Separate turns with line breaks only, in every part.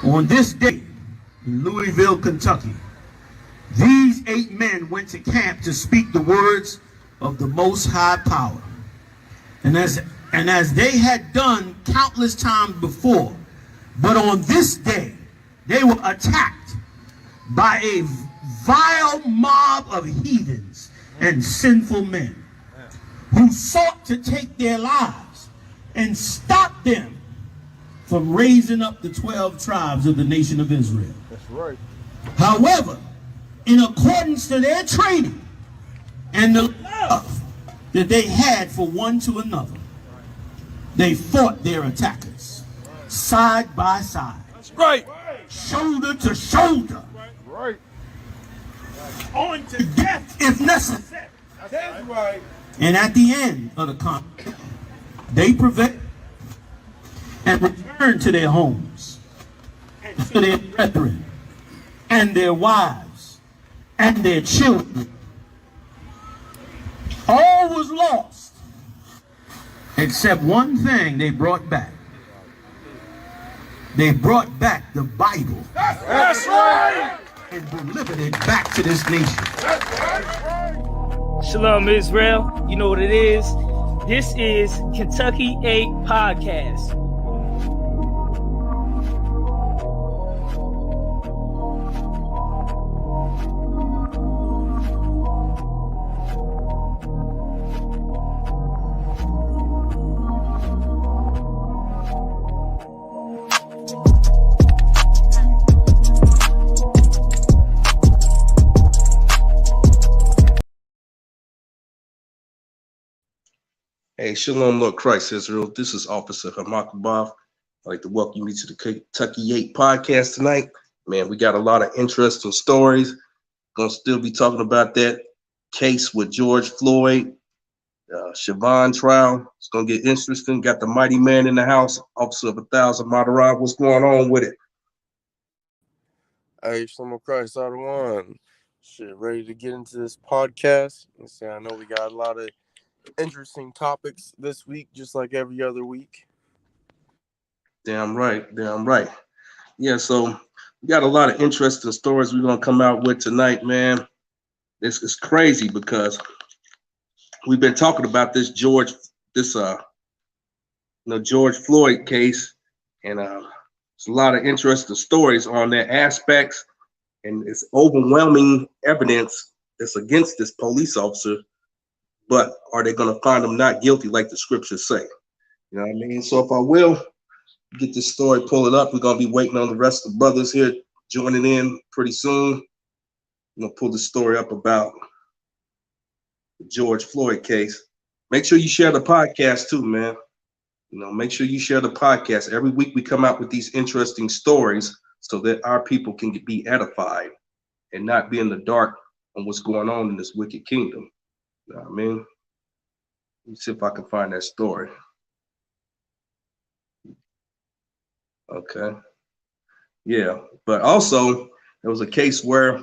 On this day in Louisville, Kentucky, these 8 men went to camp to speak the words of the Most High Power. And as they had done countless times before, but on this day, they were attacked by a vile mob of heathens and sinful men who sought to take their lives and stop them from raising up the 12 tribes of the nation of Israel.
That's right.
However, in accordance to their training and the love that they had for one to another, they fought their attackers side by side.
That's right.
Shoulder to shoulder.
Right.
On to death if necessary.
That's right.
And at the end of the conflict, they prevailed and returned to their homes and to their brethren and their wives and their children. All was lost except one thing they brought back. They brought back the Bible.
That's right.
And delivered it back to this nation.
Shalom Israel, you know what it is. This is Kentucky 8 Podcast.
Hey, Shalom, Lord Christ, Israel. This is Officer Hamakabov. I'd like to welcome you to the Kentucky 8 podcast tonight. Man, we got a lot of interesting stories. Gonna still be talking about that case with George Floyd, Siobhan trial. It's gonna get interesting. Got the mighty man in the house, Officer of 1,000 Madarab. What's going on with it?
Hey, Shalom Christ, Adawan. Shit, ready to get into this podcast. I know we got a lot of interesting topics this week, just like every other week.
Damn right. Yeah, so we got a lot of interesting stories we're gonna come out with tonight, man. This is crazy because we've been talking about this George Floyd case, and there's a lot of interesting stories on their aspects, and it's overwhelming evidence that's against this police officer. But are they going to find him not guilty like the scriptures say? You know what I mean? So if I will get this story, pull it up. We're going to be waiting on the rest of the brothers here joining in pretty soon. I'm going to pull the story up about the George Floyd case. Make sure you share the podcast too, man. You know, make sure you share the podcast. Every week we come out with these interesting stories so that our people can be edified and not be in the dark on what's going on in this wicked kingdom. You know what I mean? Let me see if I can find that story. Okay. Yeah, but also there was a case where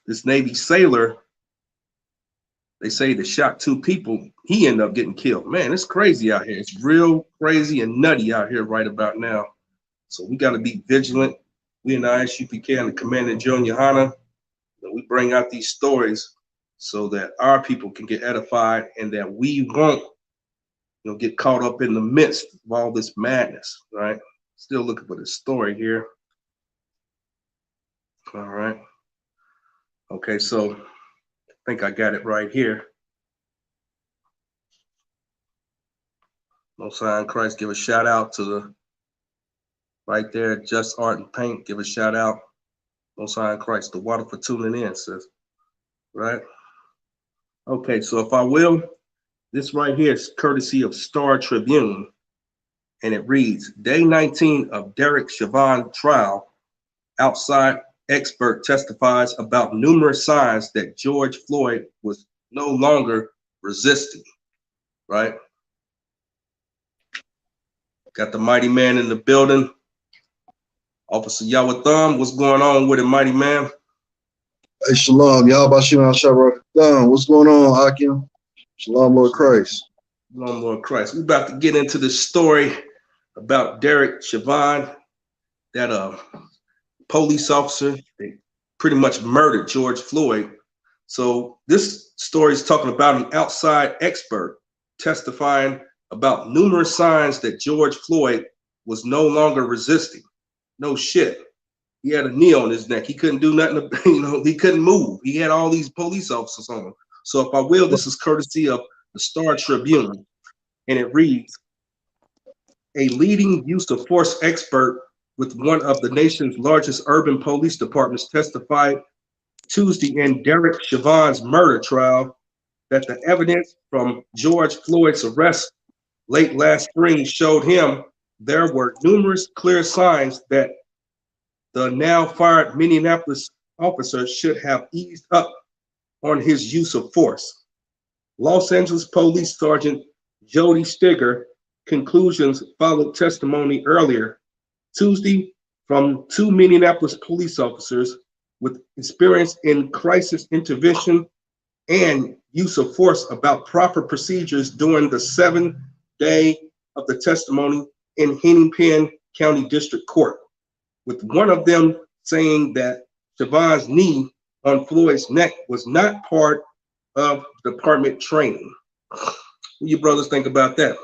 this Navy sailor, they say that shot 2 people, he ended up getting killed. Man, it's crazy out here. It's real crazy and nutty out here right about now. So we got to be vigilant. We in the ISUPK and the Commander Joan Yohana, we bring out these stories so that our people can get edified and that we won't, get caught up in the midst of all this madness, right? Still looking for this story here. All right. Okay, so I think I got it right here. Most High in Christ, give a shout out to the right there, Just Art and Paint. Give a shout out. Most High in Christ, the water for tuning in, sis. Right? Okay, so if I will, this right here is courtesy of Star Tribune, and it reads, Day 19 of Derek Chauvin trial, outside expert testifies about numerous signs that George Floyd was no longer resisting, right? Got the mighty man in the building. Officer Yawatham, what's going on with it, mighty man?
Hey, Shalom, y'all Bashim al-Shabbat. What's going on, Akim? Shalom, Lord Christ.
Shalom, Lord Christ. We're about to get into this story about Derek Chauvin. that police officer that pretty much murdered George Floyd. So this story is talking about an outside expert testifying about numerous signs that George Floyd was no longer resisting. No shit. He had a knee on his neck. He couldn't do nothing. He couldn't move. He had all these police officers on him. So if I will, this is courtesy of the Star Tribune, and it reads, a leading use of force expert with one of the nation's largest urban police departments testified Tuesday in Derek Chauvin's murder trial that the evidence from George Floyd's arrest late last spring showed him there were numerous clear signs that the now fired Minneapolis officer should have eased up on his use of force. Los Angeles Police Sergeant Jody Stigger conclusions followed testimony earlier Tuesday from 2 Minneapolis police officers with experience in crisis intervention and use of force about proper procedures during the 7th day of the testimony in Hennepin County District Court, with one of them saying that Chauvin's knee on Floyd's neck was not part of department training. What do you brothers think about that?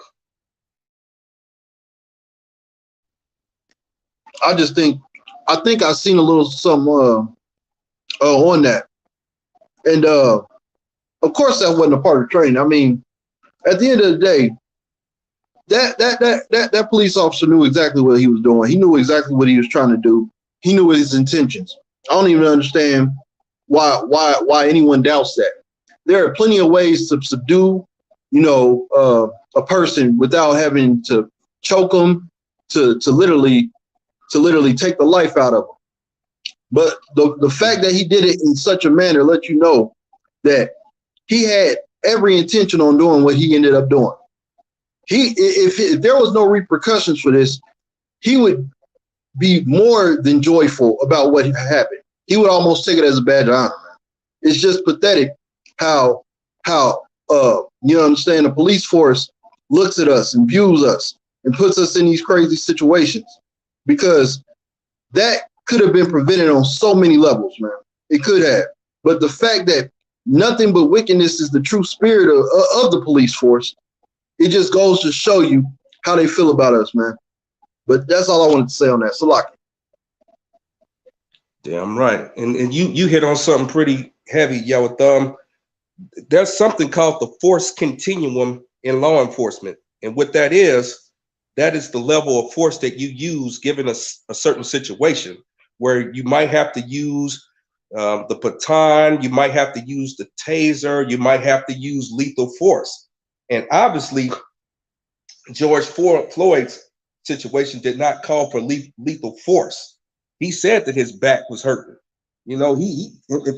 I think I've seen a little something on that. And of course that wasn't a part of training. I mean, at the end of the day, that police officer knew exactly what he was doing. He knew exactly what he was trying to do. He knew his intentions. I don't even understand why anyone doubts that. There are plenty of ways to subdue, a person without having to choke them, to literally take the life out of them. But the fact that he did it in such a manner lets you know that he had every intention on doing what he ended up doing. If there was no repercussions for this, he would be more than joyful about what happened. He would almost take it as a badge of honor, man. It's just pathetic how the police force looks at us and views us and puts us in these crazy situations, because that could have been prevented on so many levels, man. It could have. But the fact that nothing but wickedness is the true spirit of the police force, it just goes to show you how they feel about us, man. But that's all I wanted to say on that. Salaki.
Damn right. And you hit on something pretty heavy, Yellow Thumb. There's something called the force continuum in law enforcement. And what that is the level of force that you use given a certain situation, where you might have to use the baton, you might have to use the taser, you might have to use lethal force. And obviously, George Floyd's situation did not call for lethal force. He said that his back was hurting. If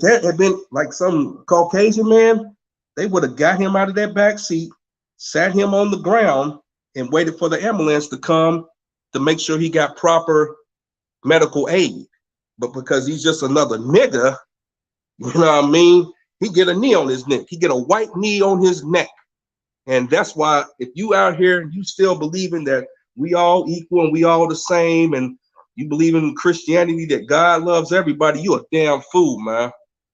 that had been like some Caucasian man, they would have got him out of that back seat, sat him on the ground, and waited for the ambulance to come to make sure he got proper medical aid. But because he's just another nigga, you know what I mean? He get a knee on his neck. He get a white knee on his neck. And that's why if you out here and you still believing that we all equal and we all the same, and you believe in Christianity that God loves everybody, you a damn fool, man.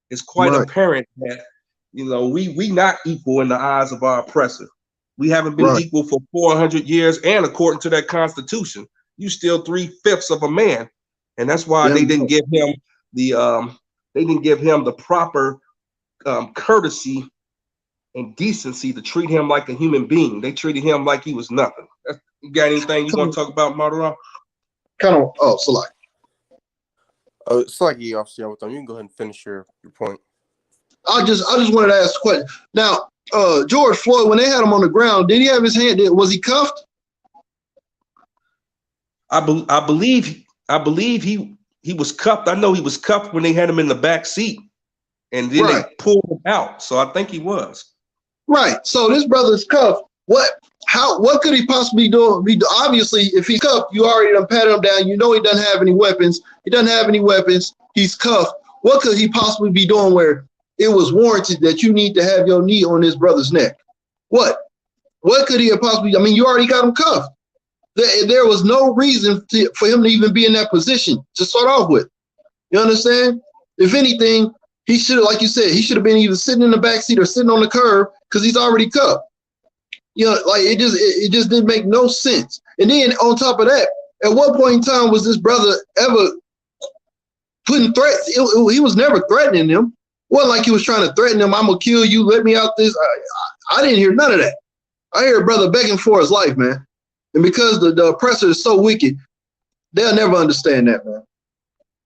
It's quite apparent that, we not equal in the eyes of our oppressor. We haven't been equal for 400 years, and according to that Constitution, you still 3/5 of a man, and that's why they didn't give him the proper courtesy and decency to treat him like a human being. They treated him like he was nothing. You got anything you want to talk about, Marderon?
Salaki.
Salaki, Officer Yellow Thumb, you can go ahead and finish your point.
I just wanted to ask a question. Now, George Floyd, when they had him on the ground, did he have his hand? Was he cuffed?
I believe he was cuffed. I know he was cuffed when they had him in the back seat, and then they pulled him out. So I think he was. Right.
So this brother's cuffed. What could he possibly do? Obviously, if he's cuffed, you already done patted him down. You know he doesn't have any weapons. He doesn't have any weapons. He's cuffed. What could he possibly be doing where it was warranted that you need to have your knee on this brother's neck? What could he have possibly? I mean, you already got him cuffed. There was no reason for him to even be in that position to start off with. You understand? If anything, he should have, like you said, he should have been either sitting in the back seat or sitting on the curb because he's already cuffed. You know, like it just didn't make no sense. And then on top of that, at what point in time was this brother ever putting threats? He was never threatening them. It wasn't like he was trying to threaten them. I'm gonna kill you. Let me out this. I didn't hear none of that. I hear a brother begging for his life, man. And because the oppressor is so wicked, they'll never understand that, man.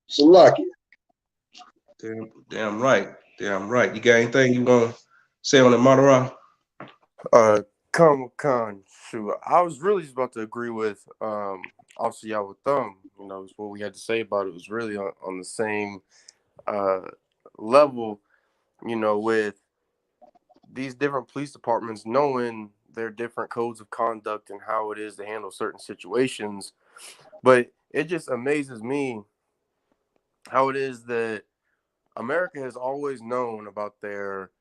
So lock it.
Damn right. Damn right. You got anything you want to say on the Madara?
Khan, shoot, I was really just about to agree with Officer Yahweh Thumb. You know, what we had to say about it was really on the same level, you know, with these different police departments knowing their different codes of conduct and how it is to handle certain situations. But it just amazes me how it is that America has always known about their,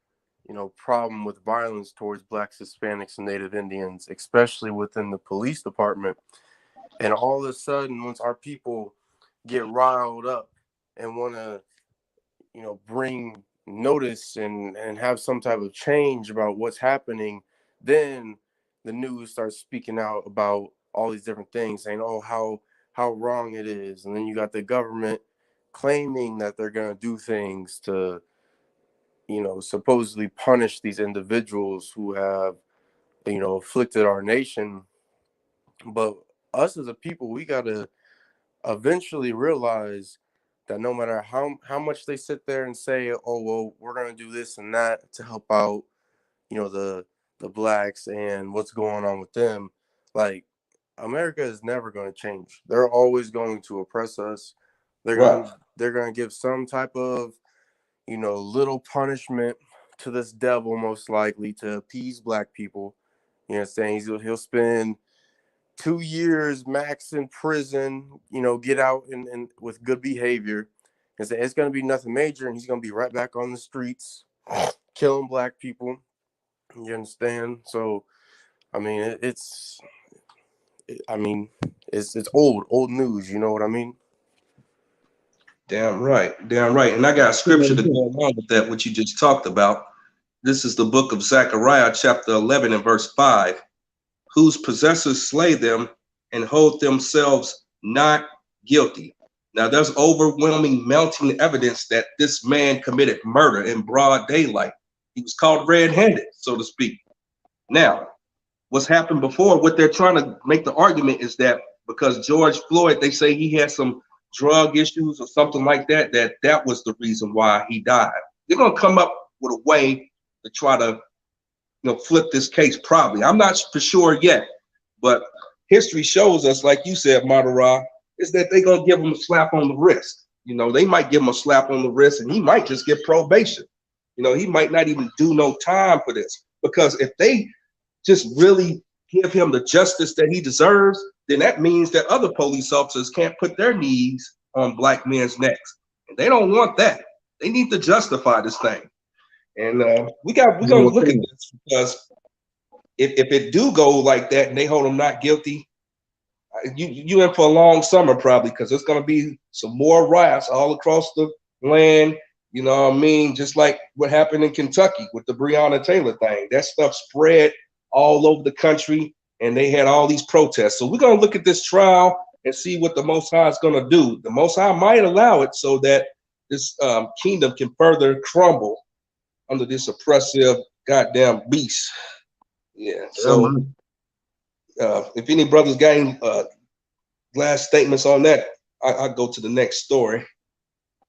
you know, problem with violence towards Blacks, Hispanics, and Native Indians, especially within the police department. And all of a sudden, once our people get riled up and want to, you know, bring notice and have some type of change about what's happening, then the news starts speaking out about all these different things, saying, oh, how wrong it is. And then you got the government claiming that they're going to do things to, you know, supposedly punish these individuals who have, you know, afflicted our nation. But us as a people, we got to eventually realize that no matter how much they sit there and say, oh, well, we're going to do this and that to help out, you know, the Blacks and what's going on with them, like, America is never going to change. They're always going to oppress us. They're going to give some type of, you know, little punishment to this devil, most likely to appease Black people. You know what I'm saying? He'll spend 2 years max in prison, you know, get out and with good behavior, and say it's going to be nothing major, and he's going to be right back on the streets killing Black people. You understand? So, I mean, it's old news. You know what I mean?
Damn right. And I got a scripture to go along with that, what you just talked about. This is the book of Zechariah, chapter 11 and verse 5. Whose possessors slay them and hold themselves not guilty. Now, there's overwhelming mounting evidence that this man committed murder in broad daylight. He was caught red-handed, so to speak. Now, what's happened before, what they're trying to make the argument is that because George Floyd, they say he had some drug issues or something like that, that was the reason why he died. They're going to come up with a way to try to, you know, flip this case probably. I'm not for sure yet, but history shows us, like you said, Madara, is that they're going to give him a slap on the wrist. You know, they might give him a slap on the wrist and he might just get probation. You know, he might not even do no time for this, because if they just really give him the justice that he deserves, then that means that other police officers can't put their knees on Black men's necks. And they don't want that. They need to justify this thing. And we're going to look at this, because if it do go like that and they hold him not guilty, you in for a long summer probably, because there's going to be some more riots all across the land. You know what I mean? Just like what happened in Kentucky with the Breonna Taylor thing. That stuff spread all over the country, and they had all these protests. So we're going to look at this trial and see what the Most High is going to do. The Most High might allow it so that this kingdom can further crumble under this oppressive goddamn beast. Yeah. So if any brothers got any last statements on that, I'll go to the next story.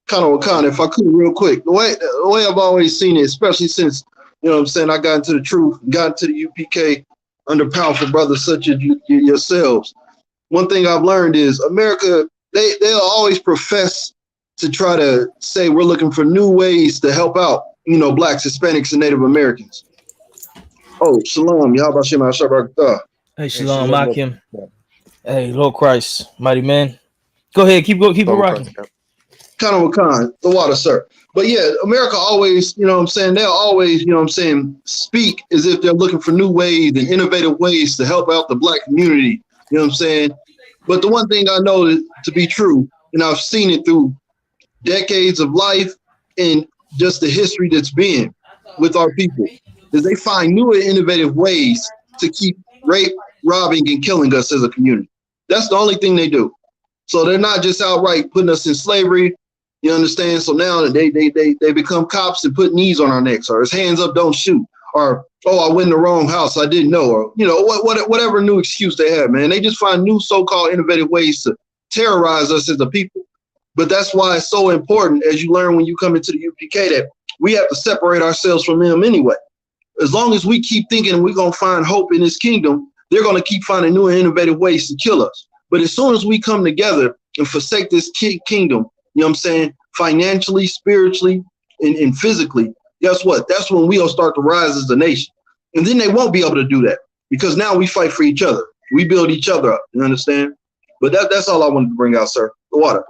Kind of, if I could real quick, the way I've always seen it, especially since, you know what I'm saying, I got into the truth, got into the UPK under powerful brothers such as yourselves. One thing I've learned is America, they'll always profess to try to say we're looking for new ways to help out, you know, Blacks, Hispanics, and Native Americans. Oh, shalom, Yahweh Shem HaShabbat.
Hey, shalom, Akim. Hey, Lord Christ, mighty man. Go ahead, keep it rocking.
Kind of the water, sir. But yeah, America always, you know what I'm saying, they'll always, you know what I'm saying, speak as if they're looking for new ways and innovative ways to help out the Black community You know what I'm saying? But the one thing I know to be true, and I've seen it through decades of life and just the history that's been with our people, is they find new and innovative ways to keep rape, robbing, and killing us as a community. That's the only thing they do. So they're not just outright putting us in slavery. You understand? So now they become cops and put knees on our necks, or it's hands up, don't shoot, or oh, I went in the wrong house, I didn't know, or whatever new excuse they have, man. They just find new so-called innovative ways to terrorize us as a people. But that's why it's so important, as you learn when you come into the UPK, that we have to separate ourselves from them anyway. As long as we keep thinking we're gonna find hope in this kingdom, they're gonna keep finding new and innovative ways to kill us. But as soon as we come together and forsake this kingdom, you know what I'm saying, financially, spiritually, and physically, guess what? That's when we'll start to rise as a nation. And then they won't be able to do that because now we fight for each other. We build each other up, you understand? But that's all I wanted to bring out, sir. The water.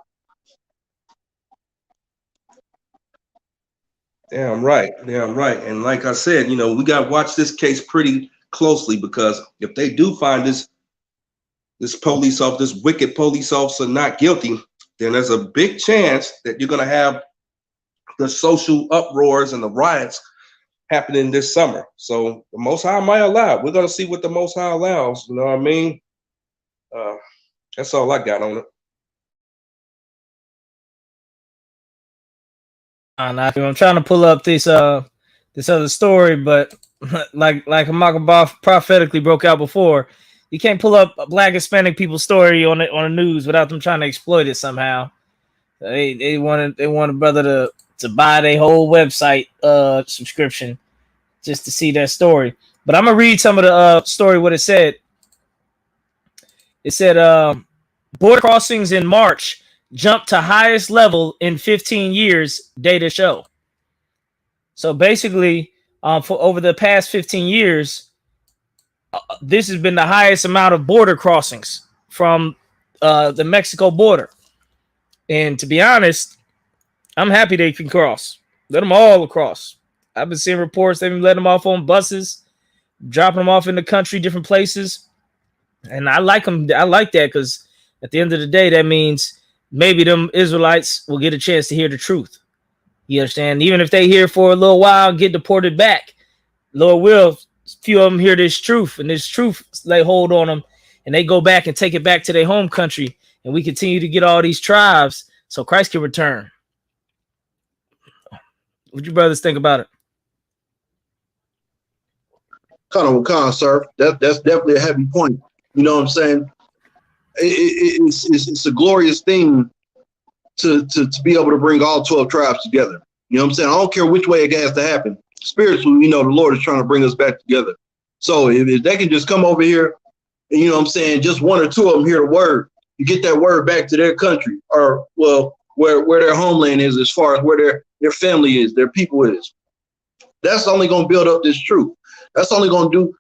Damn right. And like I said, we got to watch this case pretty closely, because if they do find this police officer, this wicked police officer, not guilty, then there's a big chance that you're going to have the social uproars and the riots happening this summer. So the Most High might allow it. We're going to see what the Most High allows. You know what I mean? That's all I got on it.
I'm trying to pull up this other story, but like Makabah prophetically broke out before, you can't pull up a Black Hispanic people's story on the news without them trying to exploit it somehow. They wanted a brother to buy their whole website subscription just to see that story. But I'm gonna read some of the story. What it said. It said border crossings in March jumped to highest level in 15 years, data show. So basically, for over the past 15 years, this has been the highest amount of border crossings from the Mexico border. And to be honest, I'm happy they can cross. Let them all across. I've been seeing reports they've been letting them off on buses, dropping them off in the country, different places. And I like them. I like that, because at the end of the day, that means maybe them Israelites will get a chance to hear the truth. You understand? Even if they hear for a little while, get deported back, Lord will, few of them hear this truth, and this truth lay hold on them, and they go back and take it back to their home country, and we continue to get all these tribes so Christ can return. What you brothers think about it?
Kind of, sir. That's definitely a heavy point. You know what I'm saying? It's a glorious thing to be able to bring all 12 tribes together. You know what I'm saying? I don't care which way it has to happen. Spiritually, we know the Lord is trying to bring us back together. So if they can just come over here, and you know what I'm saying, just one or two of them hear the word, you get that word back to their country, or well, where their homeland is, as far as where their family is, their people is. That's only going to build up this truth. That's only going to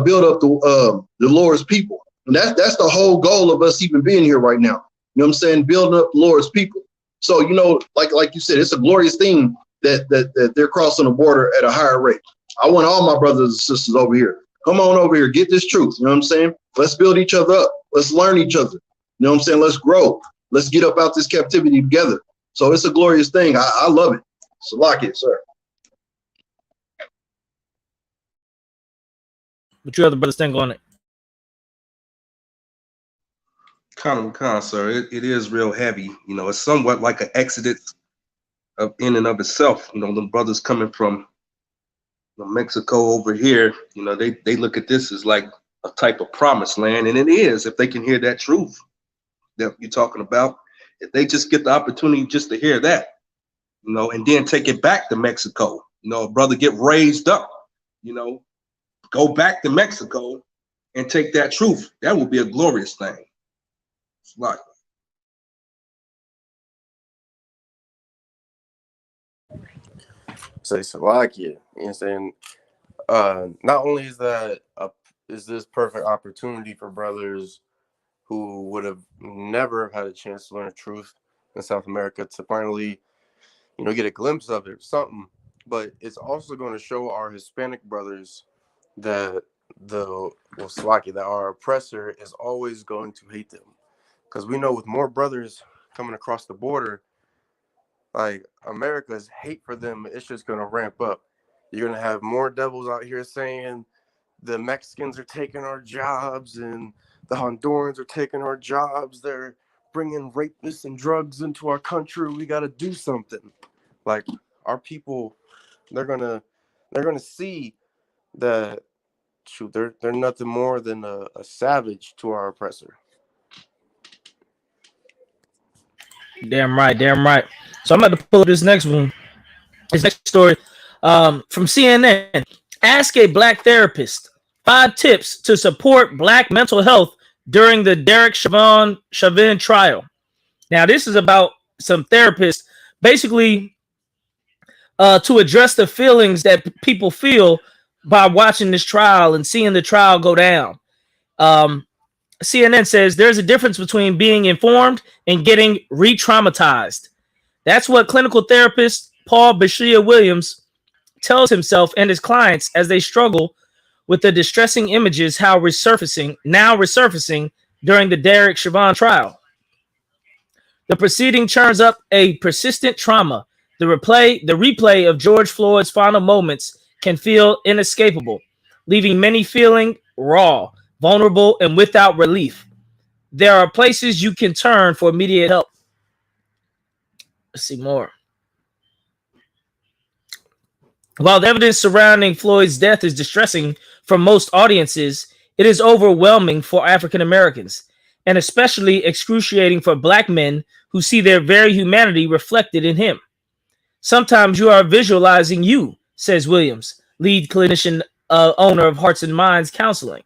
build up the Lord's people. And that's the whole goal of us even being here right now. You know what I'm saying? Building up the Lord's people. So, like you said, it's a glorious thing that they're crossing the border at a higher rate. I want all my brothers and sisters over here. Come on over here, get this truth. You know what I'm saying? Let's build each other up. Let's learn each other. You know what I'm saying? Let's grow. Let's get up out this captivity together. So it's a glorious thing. I love it. So like it, sir.
What you other brothers think on it?
Kind of, sir. It is real heavy. It's somewhat like an exodus in and of itself. The brothers coming from Mexico over here, they look at this as like a type of promised land, and it is, if they can hear that truth that you're talking about. If they just get the opportunity just to hear that, and then take it back to Mexico, a brother get raised up, go back to Mexico and take that truth. That would be a glorious thing. It's like,
Say Salakia. You know what I'm saying? Not only is that is this perfect opportunity for brothers who would have never had a chance to learn the truth in South America to finally, get a glimpse of it, something. But it's also going to show our Hispanic brothers that Swaki, that our oppressor is always going to hate them, because we know with more brothers coming across the border, like America's hate for them, it's just gonna ramp up. You're gonna have more devils out here saying the Mexicans are taking our jobs and the Hondurans are taking our jobs. They're bringing rapists and drugs into our country. We got to do something. Like our people, they're gonna see that shoot, they're nothing more than a savage to our oppressor.
Damn right, damn right. So I'm about to pull up this next one. This next story from CNN. Ask a black therapist 5 tips to support black mental health during the Derek Chauvin trial. Now, this is about some therapists basically to address the feelings that people feel by watching this trial and seeing the trial go down. CNN says there's a difference between being informed and getting re-traumatized. That's what clinical therapist Paul Bashir Williams tells himself and his clients as they struggle with the distressing images now resurfacing during the Derek Chauvin trial. The proceeding churns up a persistent trauma. The replay of George Floyd's final moments can feel inescapable, leaving many feeling raw, vulnerable, and without relief. There are places you can turn for immediate help. Let's see more. While the evidence surrounding Floyd's death is distressing for most audiences, it is overwhelming for African Americans, and especially excruciating for black men who see their very humanity reflected in him. Sometimes you are visualizing you, says Williams, lead clinician, owner of Hearts and Minds Counseling.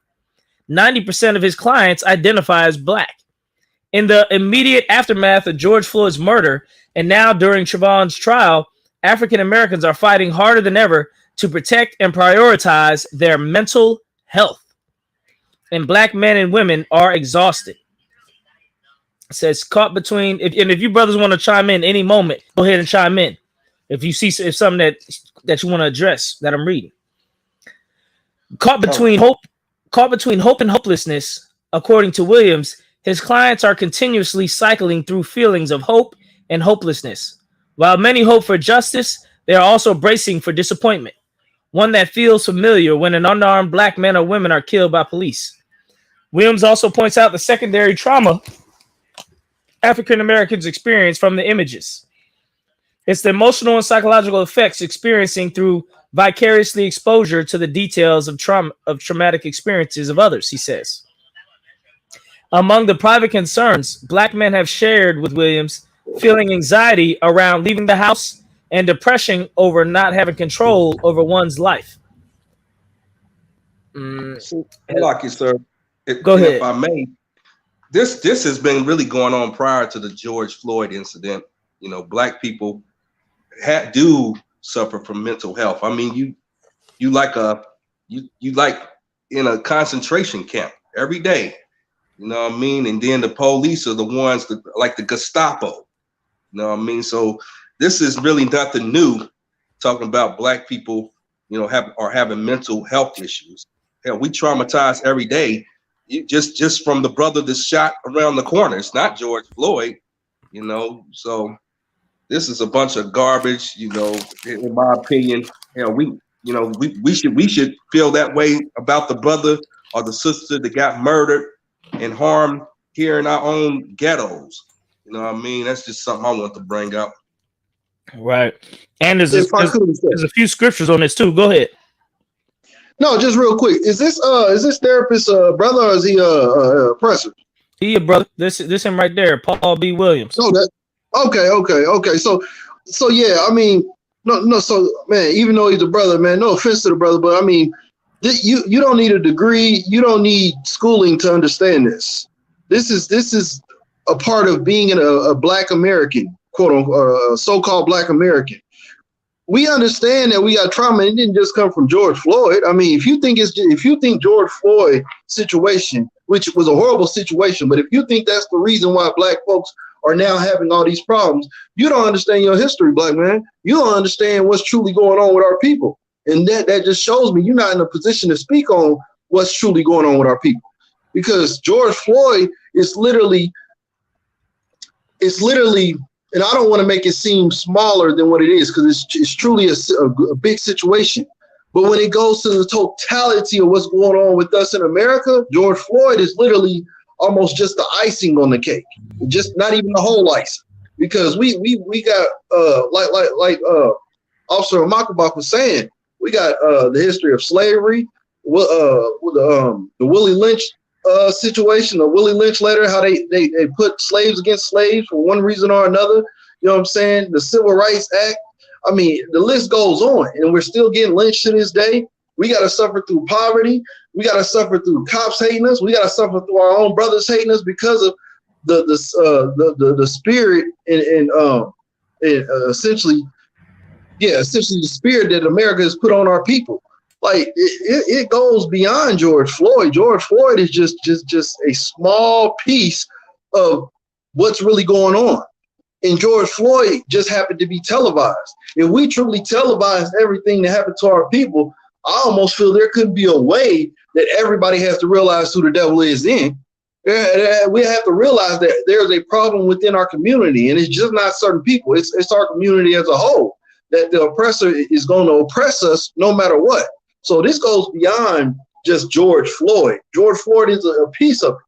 90% of his clients identify as black. In the immediate aftermath of George Floyd's murder, and now during Chauvin's trial, African Americans are fighting harder than ever to protect and prioritize their mental health. And black men and women are exhausted. It says caught between, if you brothers want to chime in any moment, go ahead and chime in. If you see if something that you want to address that I'm reading. Caught between hope and hopelessness, according to Williams, his clients are continuously cycling through feelings of hope and hopelessness. While many hope for justice, they are also bracing for disappointment, one that feels familiar when an unarmed black man or women are killed by police. Williams also points out the secondary trauma African Americans experience from the images. It's the emotional and psychological effects experiencing through vicariously exposure to the details of traumatic experiences of others, he says. Among the private concerns black men have shared with Williams, feeling anxiety around leaving the house and depression over not having control over one's life.
Lucky, sir.
Go ahead.
If I may, this has been really going on prior to the George Floyd incident. You know, black people do suffer from mental health. I mean, you like in a concentration camp every day. You know what I mean? And then the police are the ones that, like the Gestapo. You know what I mean? So this is really nothing new, talking about black people, you know, having mental health issues. Hell, we traumatize every day. Just from the brother that's shot around the corner. It's not George Floyd, you know. So this is a bunch of garbage, you know, in my opinion. Hell, we should feel that way about the brother or the sister that got murdered and harmed here in our own ghettos. You know what I mean? That's just something I want to bring up.
Right. And there's a few scriptures on this too. Go ahead.
No, just real quick. Is this therapist brother or is he oppressor?
He a brother. This him right there, Paul B. Williams.
No, that okay. So yeah, I mean, no. So man, even though he's a brother, man, no offense to the brother, but I mean, you don't need a degree, you don't need schooling to understand this. This is a part of being a black American, quote unquote, so-called black American. We understand that we got trauma. It didn't just come from George Floyd. I mean, if you think George Floyd situation, which was a horrible situation, but if you think that's the reason why black folks are now having all these problems, you don't understand your history, black man. You don't understand what's truly going on with our people. And that just shows me you're not in a position to speak on what's truly going on with our people. Because George Floyd is literally, and I don't want to make it seem smaller than what it is, because it's truly a big situation. But when it goes to the totality of what's going on with us in America, George Floyd is literally almost just the icing on the cake, just not even the whole ice. Because we got like Officer Makabach was saying, we got the history of slavery, the Willie Lynch situation, the Willie Lynch letter, how they put slaves against slaves for one reason or another. You know what I'm saying? The Civil Rights Act. I mean, the list goes on, and we're still getting lynched to this day. We got to suffer through poverty. We got to suffer through cops hating us. We got to suffer through our own brothers hating us because of the spirit and essentially the spirit that America has put on our people. Like it goes beyond George Floyd. George Floyd is just a small piece of what's really going on. And George Floyd just happened to be televised. If we truly televised everything that happened to our people, I almost feel there could be a way that everybody has to realize who the devil is in. We have to realize that there's a problem within our community, and it's just not certain people. It's our community as a whole, that the oppressor is going to oppress us no matter what. So this goes beyond just George Floyd. George Floyd is a piece of it,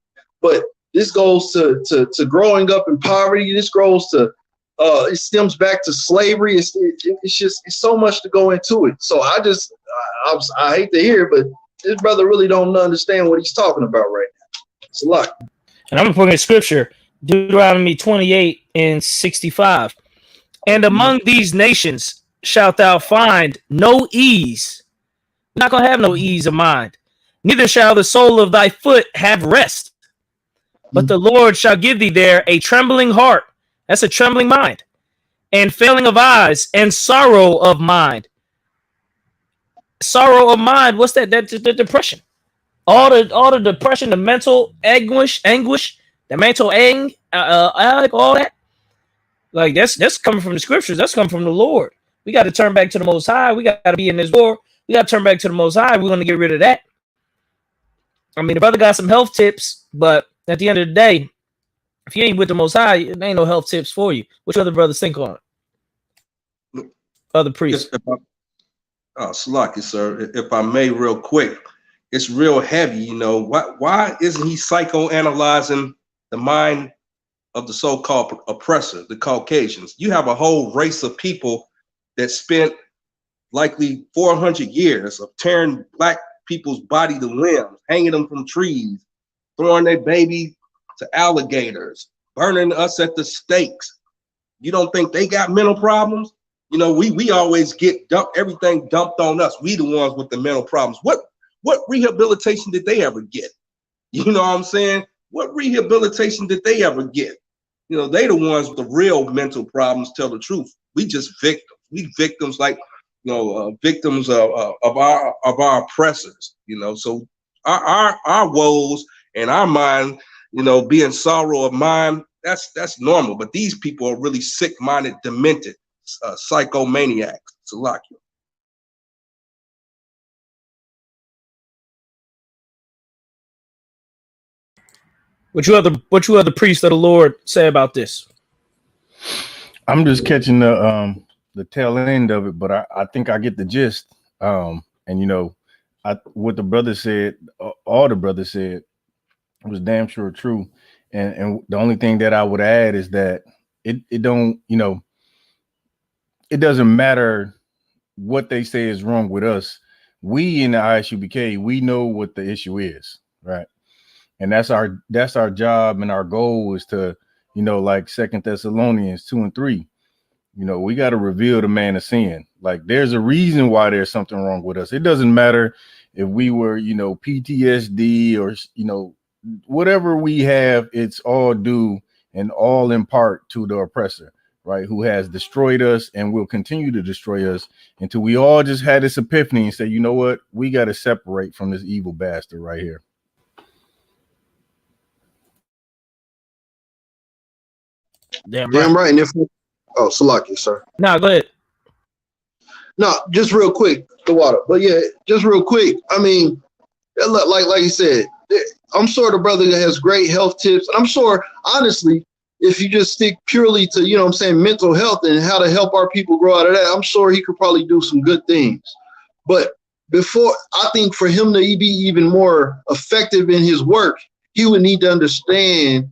but this goes to growing up in poverty. This goes to it stems back to slavery. It's so much to go into it. So I hate to hear it, but this brother really don't understand what he's talking about right now. It's a lot.
And I'm going to put in scripture, Deuteronomy 28:65. And among these nations shalt thou find no ease. You're not going to have no ease of mind. Neither shall the sole of thy foot have rest. But the Lord shall give thee there a trembling heart. That's a trembling mind. And failing of eyes and sorrow of mind. Sorrow of mind. What's that? That's the depression. All the depression, the mental anguish, the mental all that. Like that's coming from the scriptures. That's coming from the Lord. We got to turn back to the Most High. We got to be in this war. We got to turn back to the Most High. We're going to get rid of that. I mean, the brother got some health tips, but at the end of the day, if you ain't with the Most High, there ain't no health tips for you. What other brothers think on it? Other priests.
Salaki, sir, if I may, real quick, it's real heavy. You know, why isn't he psychoanalyzing the mind of the so-called oppressor, the Caucasians? You have a whole race of people that spent likely 400 years of tearing black people's body to limbs, hanging them from trees, throwing their baby to alligators, burning us at the stakes. You don't think they got mental problems? You know, we always get everything dumped on us. We the ones with the mental problems. What rehabilitation did they ever get? You know what I'm saying? What rehabilitation did they ever get? You know, they the ones with the real mental problems, tell the truth. We just victims. We victims like, you know, victims of our oppressors, you know. So our woes and our mind, you know, being sorrow of mind, that's normal. But these people are really sick-minded, demented, psychomaniacs. Salaki.
What you other priests of the Lord say about this?
I'm just catching the tail end of it, but I think I get the gist. And you know, what the brother said, all the brothers said, was damn sure true. And the only thing that I would add is that it don't, you know, it doesn't matter what they say is wrong with us. We in the ISUBK, we know what the issue is, right? And that's our job, and our goal is to, you know, like 2 Thessalonians 2:3, you know, we got to reveal the man of sin. Like, there's a reason why there's something wrong with us. It doesn't matter if we were, you know, PTSD or, you know, whatever we have, it's all due and all in part to the oppressor, right? Who has destroyed us and will continue to destroy us until we all just had this epiphany and say, you know what, we got to separate from this evil bastard right here.
Damn
right. And Salaki, sir.
No, go ahead.
No, just real quick, the water. But yeah, just real quick. I mean, like you said, I'm sure the brother has great health tips. And I'm sure, honestly, if you just stick purely to, you know what I'm saying, mental health and how to help our people grow out of that, I'm sure he could probably do some good things. But I think for him to be even more effective in his work, he would need to understand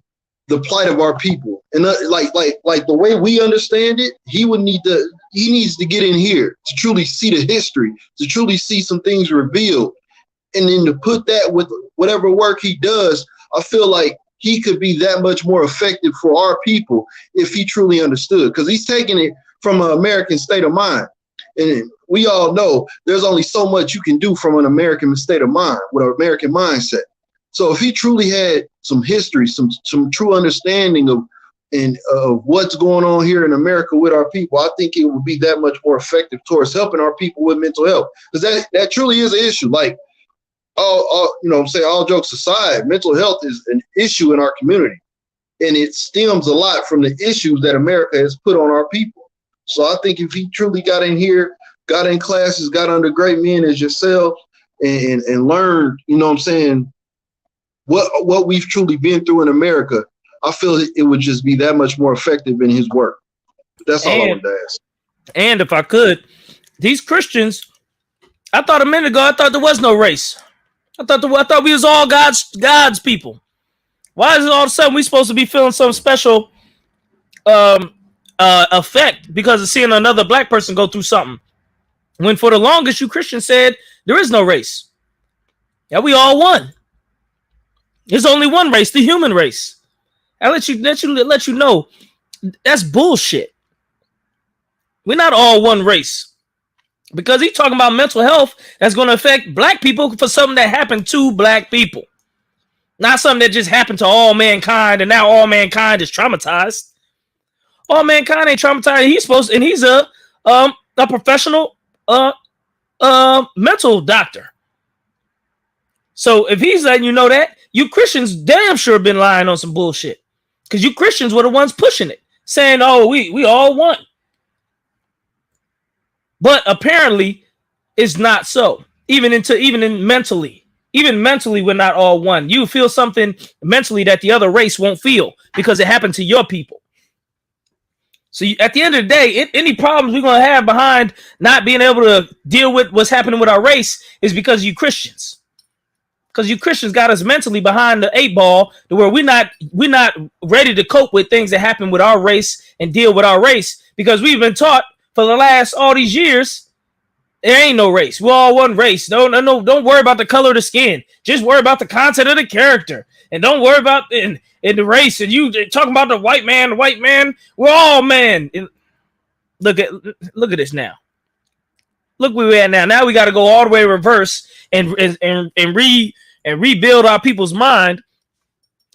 the plight of our people. And like the way we understand it, he needs to get in here to truly see the history, to truly see some things revealed. And then to put that with whatever work he does, I feel like he could be that much more effective for our people if he truly understood, because he's taking it from an American state of mind. And we all know there's only so much you can do from an American state of mind with an American mindset. So if he truly had some history, some true understanding of what's going on here in America with our people, I think it would be that much more effective towards helping our people with mental health. Because that truly is an issue. Like, all jokes aside, mental health is an issue in our community. And it stems a lot from the issues that America has put on our people. So I think if he truly got in here, got in classes, got under great men as yourself, and learned, you know what I'm saying, what we've truly been through in America, I feel it would just be that much more effective in his work. That's all I wanted to ask.
And if I could, these Christians, I thought a minute ago, I thought there was no race. I thought we was all God's people. Why is it all of a sudden we supposed to be feeling some special effect because of seeing another black person go through something? When for the longest you Christians said there is no race. Yeah, we all one. There's only one race, the human race. I let you know that's bullshit. We're not all one race. Because he's talking about mental health that's going to affect black people for something that happened to black people. Not something that just happened to all mankind and now all mankind is traumatized. All mankind ain't traumatized. He's a professional mental doctor. So if he's letting you know that, you Christians damn sure been lying on some bullshit. Because you Christians were the ones pushing it, saying, oh, we all want. But apparently, it's not so. Even mentally, we're not all one. You feel something mentally that the other race won't feel because it happened to your people. So at the end of the day, any problems we're gonna have behind not being able to deal with what's happening with our race is because you Christians. Because you Christians got us mentally behind the 8 ball to where we're not ready to cope with things that happen with our race and deal with our race because we've been taught for the last all these years, there ain't no race. We're all one race. Don't worry about the color of the skin. Just worry about the content of the character. And don't worry about in the race. And you talking about the white man. We're all men. And look at this now. Look where we're at now. Now we got to go all the way reverse and rebuild our people's mind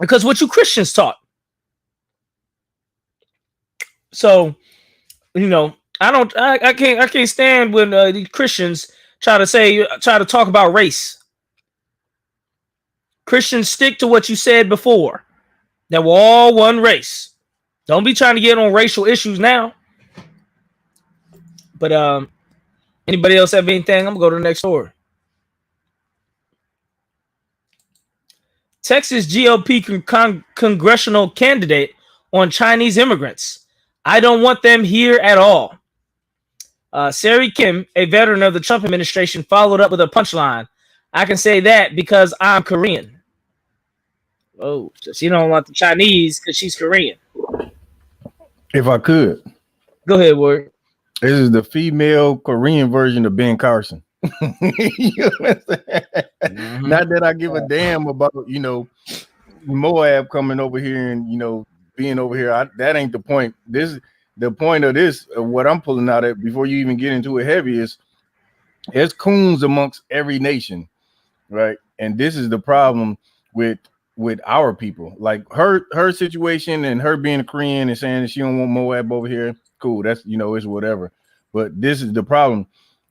because what you Christians taught. So, I can't stand when these Christians try to talk about race. Christians, stick to what you said before, that we're all one race. Don't be trying to get on racial issues now. But anybody else have anything? I'm gonna go to the next story. Texas GOP congressional candidate on Chinese immigrants. I don't want them here at all. Sari Kim, a veteran of the Trump administration, followed up with a punchline. I can say that because I'm Korean. Oh, so she don't want the Chinese because she's Korean.
If I could.
Go ahead, Ward.
This is the female Korean version of Ben Carson. You know Not that I give a damn about, Moab coming over here and, being over here. That ain't the point. The point of this, what I'm pulling out at before you even get into it heavy is there's coons amongst every nation, right? And this is the problem with our people. Like her situation and her being a Korean and saying that she don't want Moab over here. Cool, that's it's whatever. But this is the problem.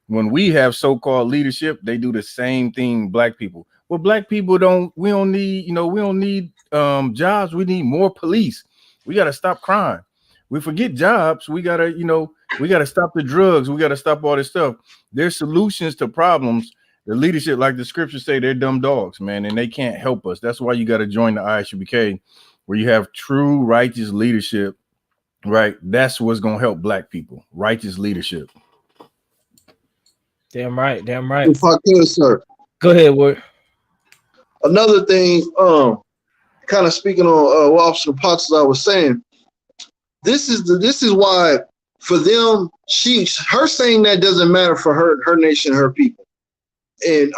When we have so-called leadership, they do the same thing black people. Well, black people we don't need jobs. We need more police. We got to stop crime. We forget jobs. We got to stop the drugs. We got to stop all this stuff. There's solutions to problems The leadership, like the scriptures say, they're dumb dogs, man, and they can't help us. That's why you got to join the ISUBK, where you have true righteous leadership, right? That's what's going to help black people. Righteous leadership.
Damn right. Damn right.
If I could, sir.
Go ahead, Ward.
Another thing, kind of speaking on what Officer Potts I was saying, this is why for them, her saying that doesn't matter for her nation, her people. And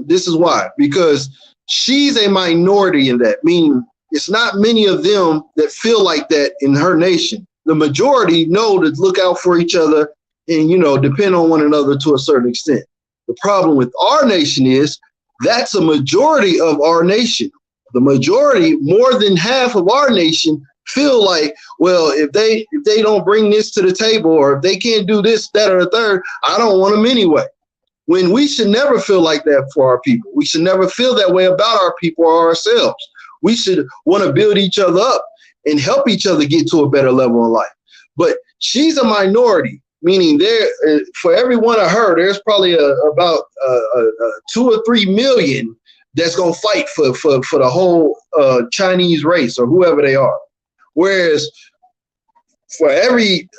this is why, because she's a minority in that, meaning it's not many of them that feel like that in her nation. The majority know to look out for each other and, depend on one another to a certain extent. The problem with our nation is that's a majority of our nation. The majority, more than half of our nation, feel like, well, if they don't bring this to the table, or if they can't do this, that, or the third, I don't want them anyway. When we should never feel like that for our people. We should never feel that way about our people or ourselves. We should want to build each other up and help each other get to a better level in life. But she's a minority, meaning for every one of her, there's probably about 2 or 3 million that's going to fight for the whole Chinese race or whoever they are. Whereas for every,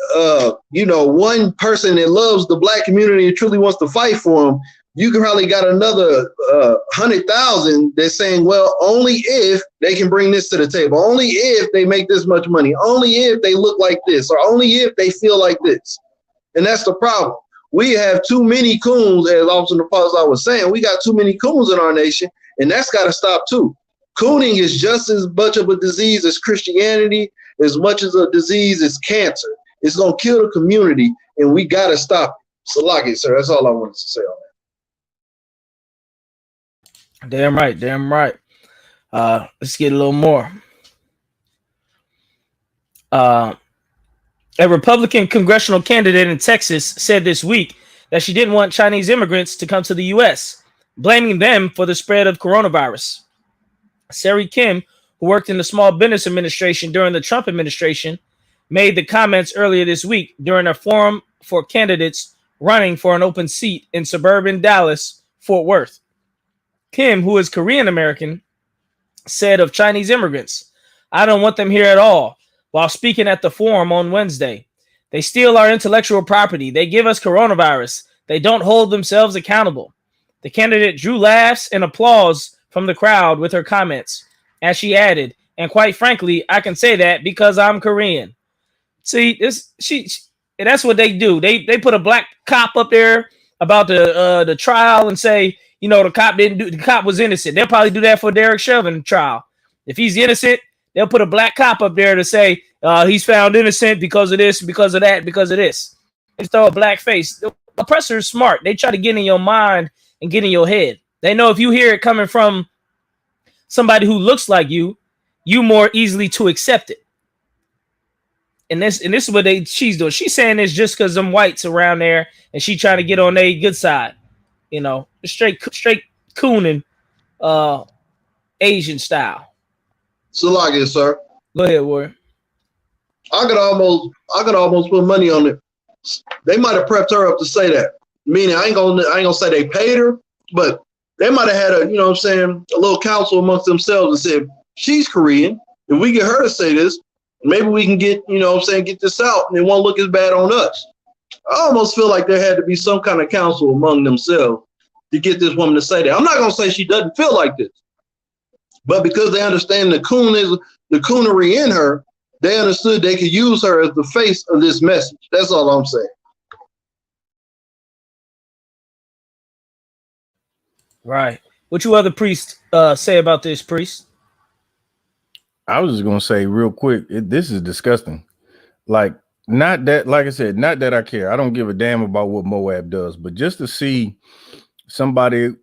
one person that loves the black community and truly wants to fight for them, you can probably got another 100,000 that's saying, well, only if they can bring this to the table, only if they make this much money, only if they look like this, or only if they feel like this. And that's the problem. We have too many coons, as Officer Potts was saying, we got too many coons in our nation, and that's got to stop too. Cooning is just as much of a disease as Christianity, as much as a disease as cancer. It's going to kill the community, and we got to stop it. Salaki, sir. That's all I wanted to say on that.
Damn right. Damn right. Let's get a little more. A Republican congressional candidate in Texas said this week that she didn't want Chinese immigrants to come to the U.S., blaming them for the spread of coronavirus. Sari Kim, who worked in the Small Business Administration during the Trump administration, made the comments earlier this week during a forum for candidates running for an open seat in suburban Dallas, Fort Worth. Kim, who is Korean American, said of Chinese immigrants, "I don't want them here at all," while speaking at the forum on Wednesday. "They steal our intellectual property. They give us coronavirus. They don't hold themselves accountable." The candidate drew laughs and applause from the crowd with her comments, as she added, "And quite frankly, I can say that because I'm Korean." See, that's what they do. They put a black cop up there about the trial and say, the cop was innocent. They'll probably do that for Derek Chauvin trial. If he's innocent, they'll put a black cop up there to say he's found innocent because of this, because of that, because of this. They throw a black face. The oppressor is smart. They try to get in your mind and get in your head. They know if you hear it coming from somebody who looks like you more easily to accept it. And this is what she's doing. She's saying this just because them whites around there, and she trying to get on their good side. Straight cooning, Asian style.
Salaki, sir.
Go ahead, Warren.
I could almost put money on it. They might have prepped her up to say that. Meaning, I ain't gonna say they paid her, but they might have had a little council amongst themselves and said, she's Korean. If we get her to say this, maybe we can get this out, and it won't look as bad on us. I almost feel like there had to be some kind of council among themselves to get this woman to say that. I'm not gonna say she doesn't feel like this, but because they understand the coonery in her, they understood they could use her as the face of this message. That's all I'm saying.
Right. What you other priests say about this, priest?
I was just gonna say real quick, this is disgusting. Like I said, not that I care. I don't give a damn about what Moab does, but just to see somebody,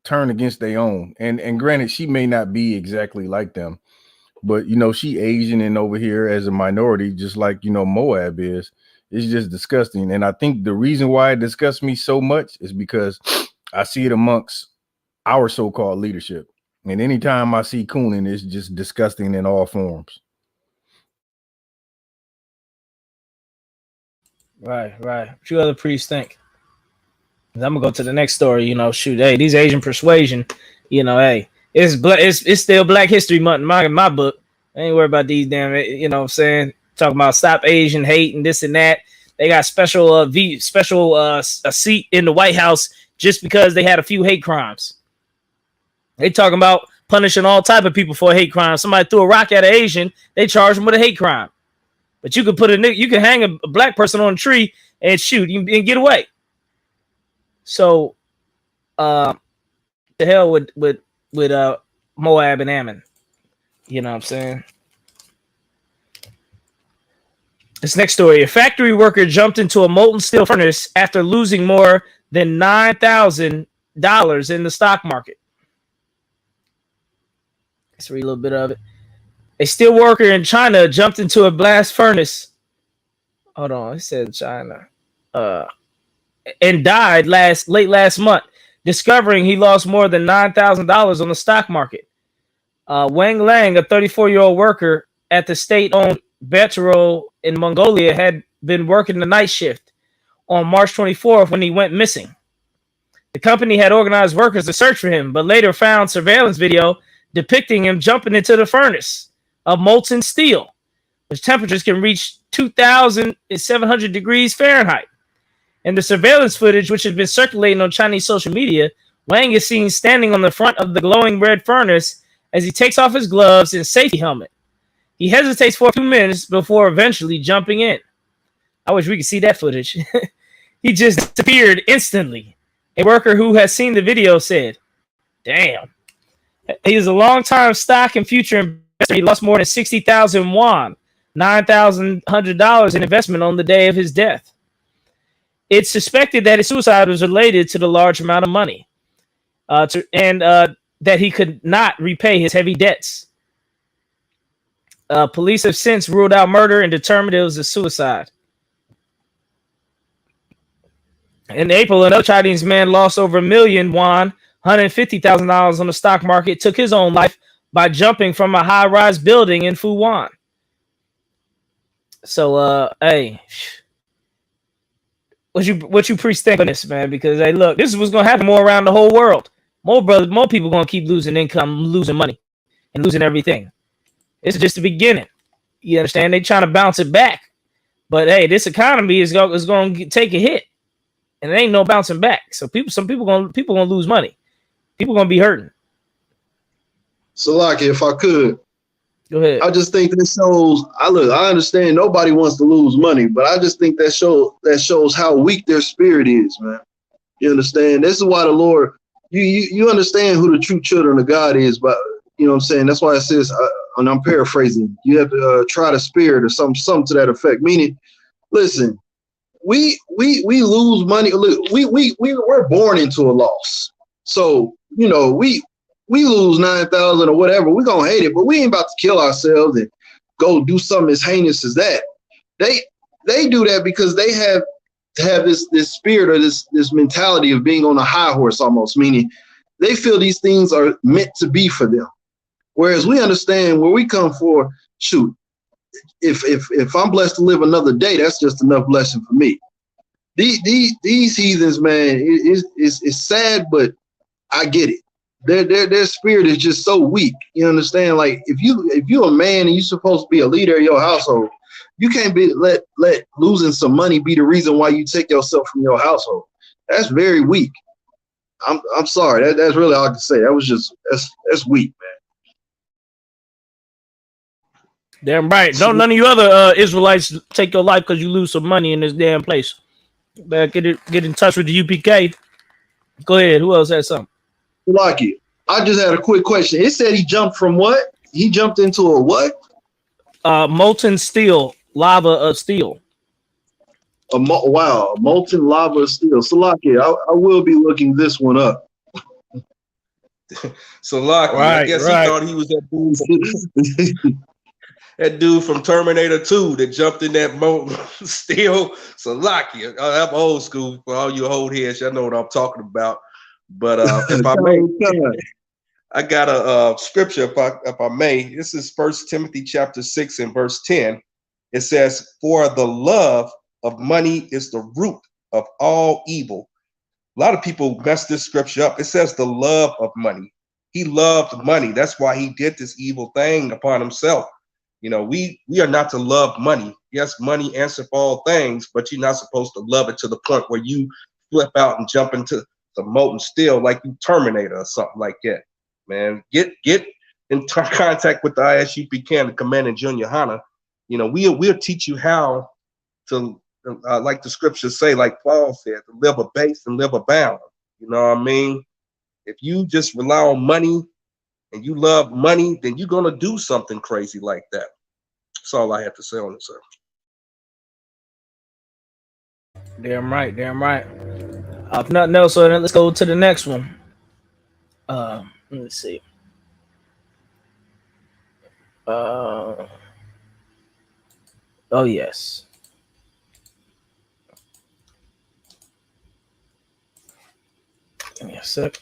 turn against their own. And granted, she may not be exactly like them, but she Asian and over here as a minority, just like Moab is. It's just disgusting. And I think the reason why it disgusts me so much is because I see it amongst our so-called leadership. And anytime I see cooning, it's just disgusting in all forms.
Right. What you other priests think? I'm gonna go to the next story. You know, shoot, hey, these Asian persuasion. You know, hey, it's still Black History Month in my book. I ain't worried about these damn. You know what I'm saying? Talking about stop Asian hate and this and that. They got special a seat in the White House just because they had a few hate crimes. They talking about punishing all type of people for a hate crime. Somebody threw a rock at an Asian, they charge them with a hate crime. But you could hang a black person on a tree and shoot and get away. So, the hell with Moab and Ammon. You know what I'm saying? This next story: a factory worker jumped into a molten steel furnace after losing more than $9,000 in the stock market. Let's read a little bit of it. A steel worker in China jumped into a blast furnace. Hold on, it said China. And died late last month, discovering he lost more than $9,000 on the stock market. Wang Lang, a 34-year-old worker at the state-owned Betro in Mongolia, had been working the night shift on March 24th when he went missing. The company had organized workers to search for him, but later found surveillance video depicting him jumping into the furnace of molten steel, which temperatures can reach 2,700 degrees Fahrenheit. In the surveillance footage, which has been circulating on Chinese social media, Wang is seen standing on the front of the glowing red furnace as he takes off his gloves and safety helmet. He hesitates for a few minutes before eventually jumping in. I wish we could see that footage. He just disappeared instantly. A worker who has seen the video said, "Damn." He is a long-time stock and future investor. He lost more than 60,000 won, $9,100 in investment on the day of his death. It's suspected that his suicide was related to the large amount of money, and that he could not repay his heavy debts. Police have since ruled out murder and determined it was a suicide. In April, another Chinese man lost over 1 million won, $150,000 on the stock market, took his own life by jumping from a high-rise building in Fuwan. So, hey, what you priests think on this, man? Because hey, look, this is what's gonna happen more around the whole world. More people gonna keep losing income, losing money, and losing everything. This is just the beginning. You understand? They trying to bounce it back, but hey, this economy is going to take a hit, and there ain't no bouncing back. So some people gonna lose money. People gonna be hurting.
Salaki, if I could,
Go ahead.
I just think this shows. I understand nobody wants to lose money, but I just think that shows how weak their spirit is, man. You understand? This is why the Lord. You understand who the true children of God is, but you know what I'm saying. That's why it says, and I'm paraphrasing. You have to try the spirit or something to that effect. Meaning, listen, we lose money. Look, we're born into a loss. So you know we lose 9,000 or whatever, we're gonna hate it, but we ain't about to kill ourselves and go do something as heinous as that. They do that because they have this spirit or this mentality of being on a high horse almost, meaning they feel these things are meant to be for them. Whereas we understand where we come for, shoot, if I'm blessed to live another day, that's just enough blessing for me. These heathens, man, it's sad, but I get it. Their spirit is just so weak. You understand? Like if you're a man and you're supposed to be a leader of your household, you can't be let losing some money be the reason why you take yourself from your household. That's very weak. I'm sorry. That's really all I can say. That was just that's weak, man.
Damn right. Don't none of you other Israelites take your life because you lose some money in this damn place. Better get in touch with the UPK. Go ahead. Who else has something?
Lucky. I just had a quick question. It said he jumped from what? He jumped into a what?
Molten steel, lava of steel.
Wow, molten lava of steel. So Lucky, I will be looking this one up.
So Lucky, I guess he thought he was that dude from Terminator 2 that jumped in that molten steel. So Lucky, I'm old school for all you old heads. Y'all know what I'm talking about. But if I may, I got a scripture, if I may. This is 1 Timothy chapter 6 and verse 10. It says, "For the love of money is the root of all evil, A lot of people mess this scripture up. It says the love of money. He loved money. That's why he did this evil thing upon himself. You know, we are not to love money. Yes, money answers for all things, but you're not supposed to love it to the point where you flip out and jump into the molten steel like you Terminator or something like that. Man, get in contact with the ISUPK, the Commanding Junior Hana. You know, we'll teach you how to, like the scriptures say, like Paul said, to live a base and live a bound. You know what I mean? If you just rely on money and you love money, then you're gonna do something crazy like that. That's all I have to say on it, sir.
Damn right, damn right. If nothing else, so then let's go to the next one. Let's see. Oh yes. Give me a sec.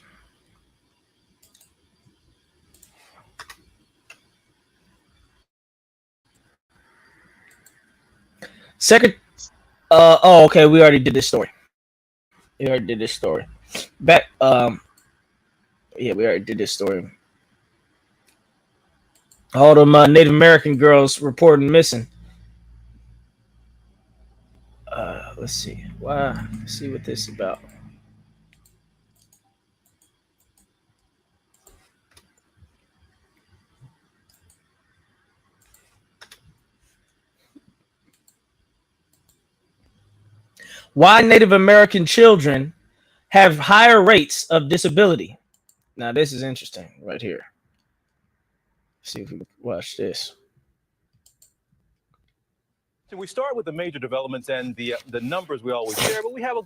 Second. Oh, okay. We already did this story. Back. Yeah, we already did this story. All them Native American girls reporting missing. Let's see. Wow. Let's see what this is about. Why Native American children have higher rates of disability. Now, this is interesting right here. Let's see if we can watch this.
We start with the major developments and the numbers we always share, but we have a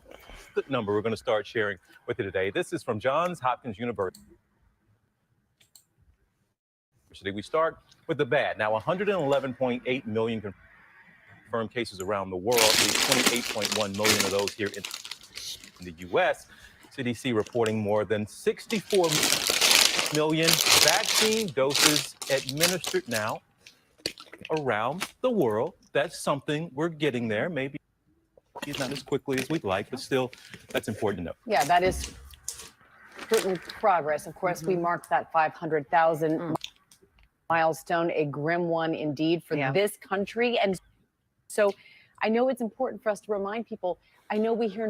good number we're going to start sharing with you today. This is from Johns Hopkins University. We start with the bad. Now, 111.8 million confirmed cases around the world, 28.1 million of those here in the U.S. CDC reporting more than 64 million vaccine doses administered now around the world. That's something we're getting there. Maybe it's not as quickly as we'd like, but still, that's important to know.
Yeah, that is certain progress. Of course, we marked that 500,000 milestone, a grim one indeed for this country. And so I know it's important for us to remind people, I know we hear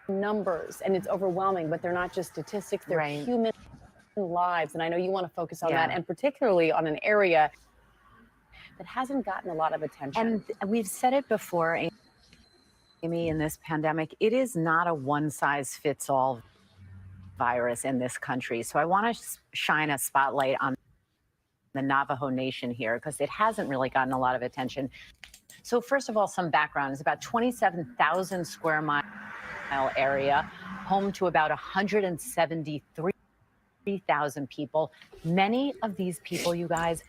numbers and it's overwhelming, but they're not just statistics, they're human lives. And I know you want to focus on that, and particularly on an area that hasn't gotten a lot of attention.
And we've said it before, Amy, in this pandemic, it is not a one-size-fits-all virus in this country. So I want to shine a spotlight on the Navajo Nation here, because it hasn't really gotten a lot of attention. So first of all, some background. It's about 27,000 square mile area, home to about 173,000 people. Many of these people, you guys,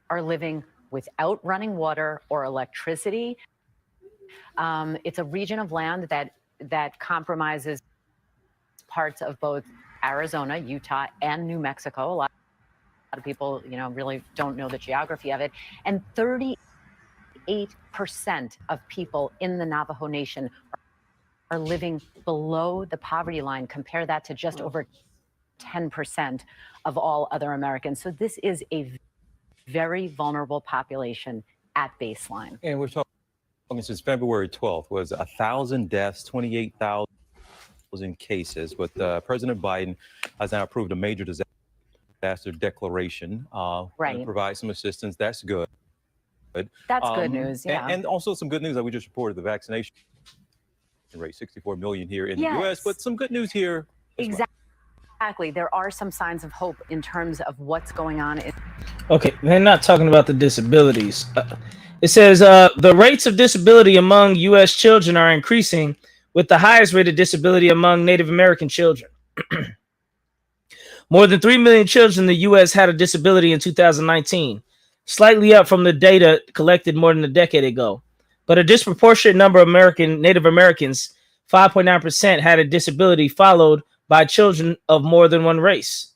are living without running water or electricity. It's a region of land that compromises parts of both Arizona, Utah, and New Mexico. A lot of people, really don't know the geography of it. And 38% of people in the Navajo Nation are living below the poverty line. Compare that to just over 10% of all other Americans. So this is a very vulnerable population at baseline.
And we're talking since February 12th was 1,000 deaths, 28,000 cases. But President Biden has now approved a major disaster declaration to provide some assistance. That's good.
That's good news,
And also some good news that we just reported the vaccination rate, 64 million here in the U.S., but some good news here.
Exactly. There are some signs of hope in terms of what's going on.
Okay, they're not talking about the disabilities. It says the rates of disability among U.S. children are increasing, with the highest rate of disability among Native American children. More than 3 million children in the U.S. had a disability in 2019, slightly up from the data collected more than a decade ago. But a disproportionate number of Native Americans, 5.9%, had a disability, followed by children of more than one race,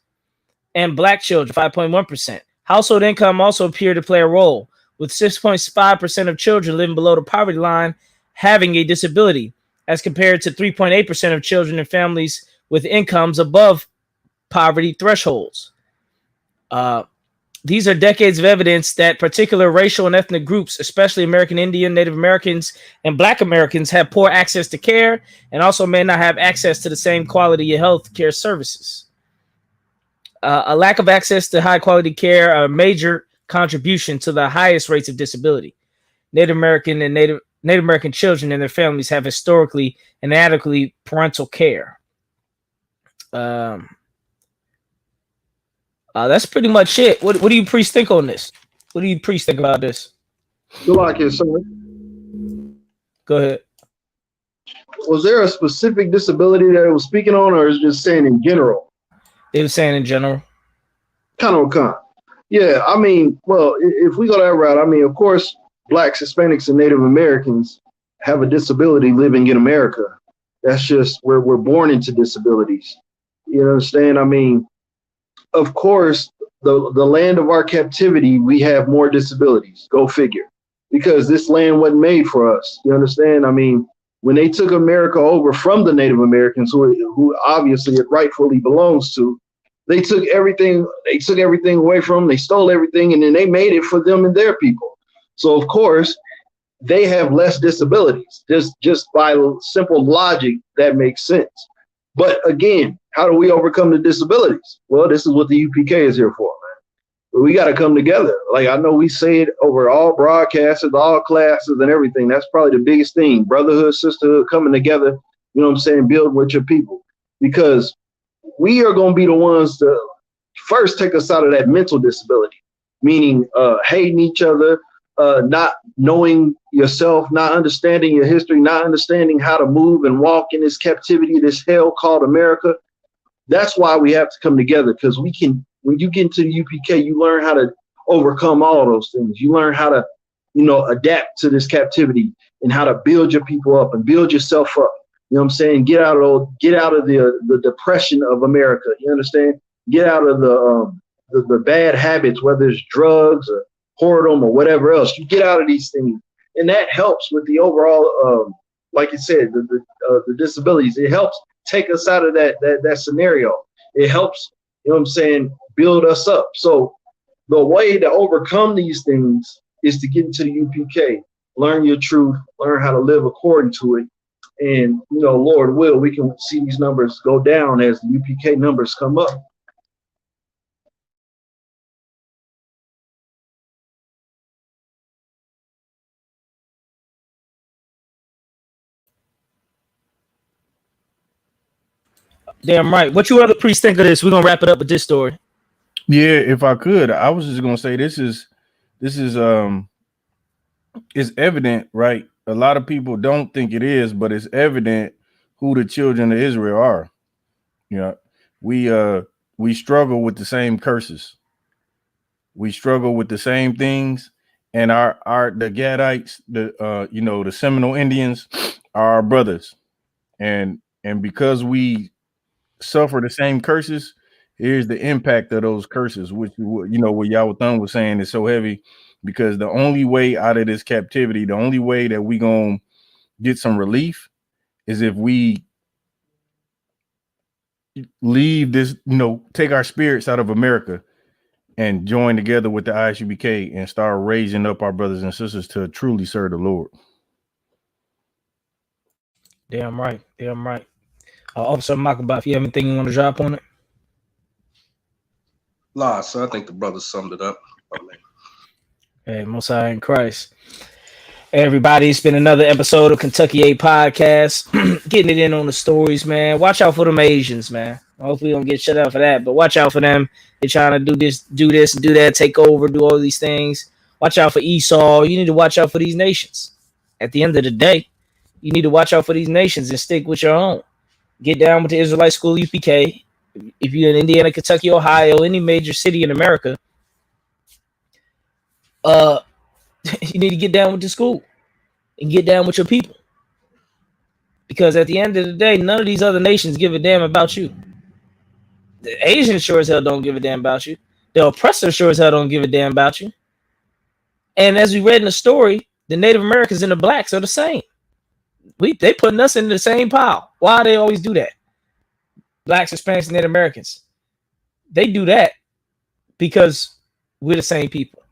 and Black children, 5.1%. Household income also appeared to play a role, with 6.5% of children living below the poverty line having a disability, as compared to 3.8% of children in families with incomes above poverty thresholds. These are decades of evidence that particular racial and ethnic groups, especially American Indian, Native Americans, and Black Americans, have poor access to care and also may not have access to the same quality of health care services. A lack of access to high quality care are a major contribution to the highest rates of disability. Native American and Native American children and their families have historically inadequate parental care. That's pretty much it. What do you priests think on this? What do you priests think about this?
Good luck, here, sir.
Go ahead.
Was there a specific disability that it was speaking on, or is it just saying in general?
It was saying in general.
Kind of. Yeah, I mean, well, if we go that route, I mean, of course, Blacks, Hispanics, and Native Americans have a disability living in America. That's just where we're born into disabilities. You understand? I mean, of course, the land of our captivity, we have more disabilities. Go figure. Because this land wasn't made for us. You understand? I mean, when they took America over from the Native Americans, who obviously it rightfully belongs to, they took everything away from them. They stole everything, and then they made it for them and their people. So of course, they have less disabilities. Just by simple logic, that makes sense. But again, how do we overcome the disabilities? Well, this is what the UPK is here for, man. We got to come together. Like, I know we say it over all broadcasters, all classes and everything. That's probably the biggest thing. Brotherhood, sisterhood, coming together, you know what I'm saying, build with your people. Because we are going to be the ones to first take us out of that mental disability, meaning hating each other, not knowing yourself, not understanding your history, not understanding how to move and walk in this captivity, this hell called America. That's why we have to come together, because we can, when you get into the UPK, you learn how to overcome all those things. You learn how to, adapt to this captivity and how to build your people up and build yourself up. You know what I'm saying? Get out of the depression of America. You understand? Get out of the bad habits, whether it's drugs or whoredom or whatever else. You get out of these things, and that helps with the overall, like you said, the disabilities. It helps take us out of that scenario. It helps, you know what I'm saying, build us up. So the way to overcome these things is to get into the UPK, learn your truth, learn how to live according to it. And, Lord will, we can see these numbers go down as the UPK numbers come up.
Damn right. What you other priests think of this? We're gonna wrap it up with this story.
Yeah, if I could, I was just gonna say this is it's evident, right? A lot of people don't think it is, but it's evident who the children of Israel are. We struggle with the same curses. We struggle with the same things, and the Gadites, the Seminole Indians are our brothers, and because we suffer the same curses, here's the impact of those curses, which what Yahweh was saying is so heavy, because the only way out of this captivity, the only way that we gonna get some relief is if we leave this, take our spirits out of America and join together with the ISUBK and start raising up our brothers and sisters to truly serve the Lord.
Damn right. Officer Makaba, if you have anything you want to drop on it.
Nah, so I think the brother summed it up.
Hey, Most High in Christ. Hey, everybody, it's been another episode of Kentucky 8 Podcast. Getting it in on the stories, man. Watch out for them Asians, man. Hopefully we don't get shut out for that, but watch out for them. They're trying to do this, do that, take over, do all these things. Watch out for Esau. You need to watch out for these nations. At the end of the day, you need to watch out for these nations and stick with your own. Get down with the Israelite School UPK. If you're in Indiana, Kentucky, Ohio, any major city in America, you need to get down with the school and get down with your people. Because at the end of the day, none of these other nations give a damn about you. The Asians sure as hell don't give a damn about you. The oppressors sure as hell don't give a damn about you. And as we read in the story, the Native Americans and the blacks are the same. they putting us in the same pile. Why they always do that? Blacks, Hispanics, and Native Americans. They do that because we're the same people.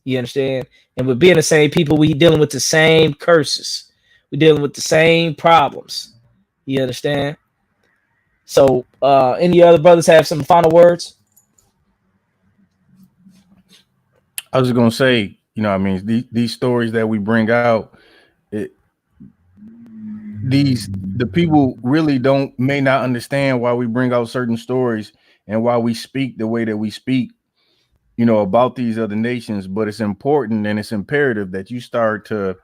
You understand? And with being the same people, we dealing with the same curses. We're dealing with the same problems. You understand? So, any other brothers have some final words?
I was just gonna say, you know, I mean, these stories that we bring out, the people really may not understand why we bring out certain stories and why we speak the way that we speak, you know, about these other nations. But it's important and it's imperative that you start to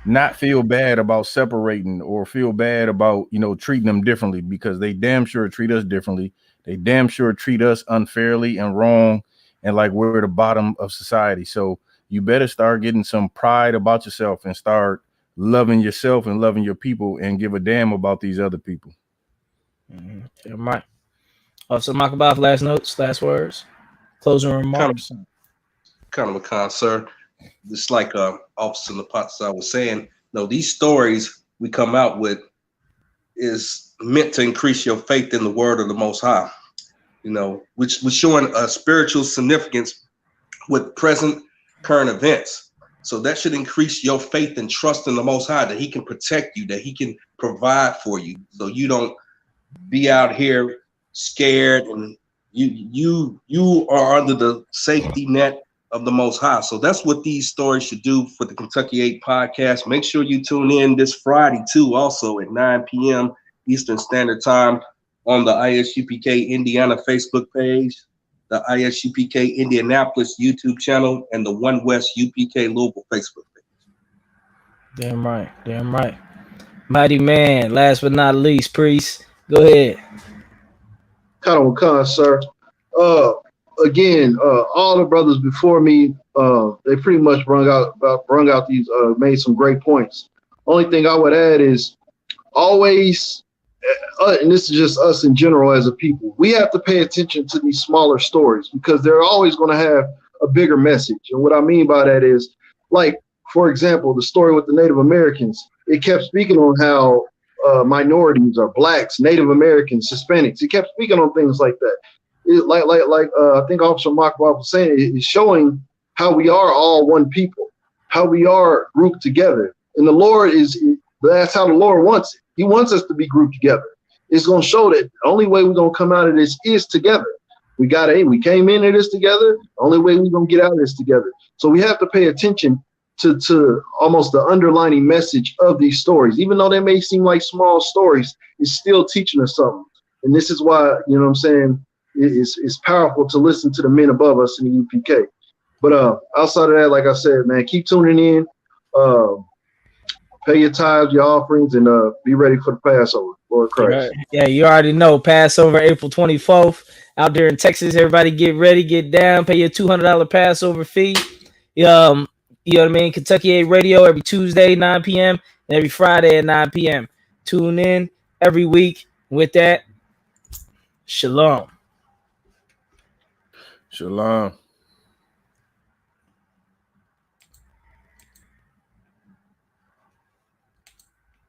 not feel bad about separating or feel bad about, you know, treating them differently, because they damn sure treat us differently. They damn sure treat us unfairly and wrong, and like we're the bottom of society. So you better start getting some pride about yourself and start loving yourself and loving your people and give a damn about these other people.
Yeah, right. So Makaboff, last notes, last words, closing remarks.
Kind of a concern. Just like Officer Lapatsa was saying, no, these stories we come out with is meant to increase your faith in the word of the Most High, you know, which was showing a spiritual significance with present current events. So that should increase your faith and trust in the Most High, that he can protect you, that he can provide for you, so you don't be out here scared, and you are under the safety net of the Most High. So that's what these stories should do for the Kentucky 8 podcast. Make sure you tune in this Friday too, also at 9 p.m. Eastern Standard Time on the ISUPK Indiana Facebook page, the ISUPK Indianapolis YouTube channel, and the One West UPK Louisville Facebook page.
Damn right. Damn right. Mighty man, last but not least, Priest, go ahead.
Kind of a sir. Again, all the brothers before me, they pretty much brung out these, made some great points. Only thing I would add is always, and this is just us in general as a people, we have to pay attention to these smaller stories, because they're always going to have a bigger message. And what I mean by that is, like, for example, the story with the Native Americans, it kept speaking on how minorities are blacks, Native Americans, Hispanics. It kept speaking on things like that. I think Officer Makaboff was saying, it's showing how we are all one people, how we are grouped together. And the Lord that's how the Lord wants it. He wants us to be grouped together. It's going to show that the only way we're going to come out of this is together. We came into this together. The only way we're going to get out of this together. So we have to pay attention to almost the underlining message of these stories. Even though they may seem like small stories, it's still teaching us something. And this is why, you know what I'm saying, it's powerful to listen to the men above us in the UPK. But outside of that, like I said, man, keep tuning in. Pay your tithes, your offerings, and be ready for the Passover, Lord Christ.
Right. Yeah, you already know. Passover, April 24th. Out there in Texas, everybody get ready, get down, pay your $200 Passover fee. You know what I mean? Kentucky 8 Radio every Tuesday, 9 p.m. and every Friday at 9 p.m. Tune in every week. With that, shalom.
Shalom.